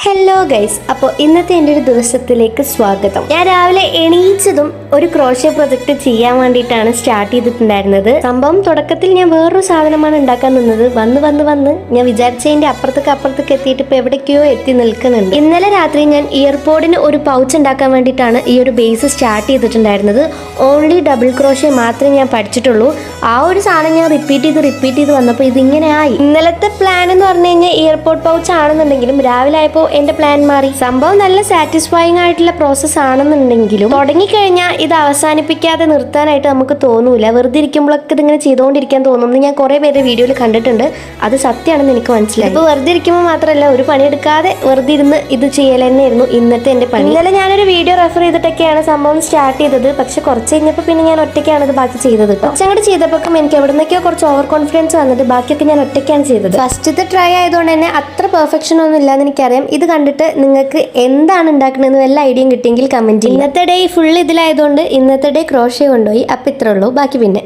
Hello guys, അപ്പോൾ ഇന്നത്തെ എൻ്റെ ഒരു ദിവസത്തിലേക്ക് സ്വാഗതം. ഞാൻ രാവിലെ എണീച്ചതും ഒരു ക്രോഷ്യ പ്രൊജക്ട് ചെയ്യാൻ വേണ്ടിയിട്ടാണ് സ്റ്റാർട്ട് ചെയ്തിട്ടുണ്ടായിരുന്നത്. സംഭവം തുടക്കത്തിൽ ഞാൻ വേറൊരു സാധനമാണ് ഉണ്ടാക്കാൻ നിന്നത്. വന്ന് ഞാൻ വിചാരിച്ചതിൻ്റെ അപ്പുറത്തേക്ക് എത്തിയിട്ട് ഇപ്പോൾ എവിടേക്കോ എത്തി നിൽക്കുന്നുണ്ട്. ഇന്നലെ രാത്രി ഞാൻ ഇയർപോഡിന് ഒരു പൗച്ച് ഉണ്ടാക്കാൻ വേണ്ടിയിട്ടാണ് ഈ ഒരു ബേസ് സ്റ്റാർട്ട് ചെയ്തിട്ടുണ്ടായിരുന്നത്. ഓൺലി ഡബിൾ ക്രോഷ്യ മാത്രമേ ഞാൻ പഠിച്ചിട്ടുള്ളൂ. ആ ഒരു സാധനം ഞാൻ റിപ്പീറ്റ് ചെയ്ത് വന്നപ്പോൾ ഇതിങ്ങനെ ആയി. ഇന്നലത്തെ പ്ലാൻ എന്ന് പറഞ്ഞു കഴിഞ്ഞാൽ ഇയർപോഡ് പൗച്ച് ആണെന്നുണ്ടെങ്കിലും രാവിലെ ആയപ്പോൾ എൻ്റെ പ്ലാൻ മാറി. സംഭവം നല്ല സാറ്റിസ്ഫൈങ് ആയിട്ടുള്ള പ്രോസസ്സ് ആണെന്നുണ്ടെങ്കിലും തുടങ്ങിക്കഴിഞ്ഞാൽ ഇത് അവസാനിപ്പിക്കാതെ നിർത്താനായിട്ട് നമുക്ക് തോന്നൂല. വെറുതെ ഇരിക്കുമ്പോഴൊക്കെ ഇതിങ്ങനെ ചെയ്തുകൊണ്ടിരിക്കാൻ തോന്നുന്നു. ഞാൻ കുറേ പേരുടെ വീഡിയോയിൽ കണ്ടിട്ടുണ്ട്. അത് സത്യമാണെന്ന് എനിക്ക് മനസ്സിലായി. ഇപ്പോൾ വെറുതെ ഇരിക്കുമ്പോൾ മാത്രമല്ല, ഒരു പണിയെടുക്കാതെ വെറുതെ ഇരുന്ന് ഇത് ചെയ്യൽ തന്നെയായിരുന്നു ഇന്നത്തെ എൻ്റെ പണി. ഇന്നലെ ഞാനൊരു വീഡിയോ റെഫർ ചെയ്തിട്ടൊക്കെയാണ് സംഭവം സ്റ്റാർട്ട് ചെയ്തത്. പക്ഷെ കുറച്ച് കഴിഞ്ഞപ്പോൾ പിന്നെ ഞാൻ ഒറ്റയ്ക്കാണ് ഇത് ബാക്കി ചെയ്തത്. കുറച്ച് അങ്ങോട്ട് ചെയ്തപ്പോൾ എനിക്ക് എവിടെ നിന്നൊക്കെയോ കുറച്ച് ഓവർ കോൺഫിഡൻസ് വന്നിട്ട് ബാക്കിയൊക്കെ ഞാൻ ഒറ്റയ്ക്കാണ് ചെയ്തത്. ഫസ്റ്റത്തെ ട്രൈ ആയതുകൊണ്ട് തന്നെ അത്ര പെർഫെക്ഷൻ ഒന്നും ഇല്ലാന്ന് എനിക്കറിയാം. ഇത് കണ്ടിട്ട് നിങ്ങൾക്ക് എന്താണ് ഉണ്ടാക്കണമെന്ന് വല്ല ഐഡിയയും കിട്ടിയെങ്കിൽ കമന്റ് ചെയ്യും. ഇന്നത്തെ ഡേ ഫുൾ ഇതിലായതുകൊണ്ട് ഇന്നത്തെ ഡേ ക്രോഷ്യ കൊണ്ടുപോയി. അപ്പം ഇത്രേ ഉള്ളൂ. ബാക്കി പിന്നെ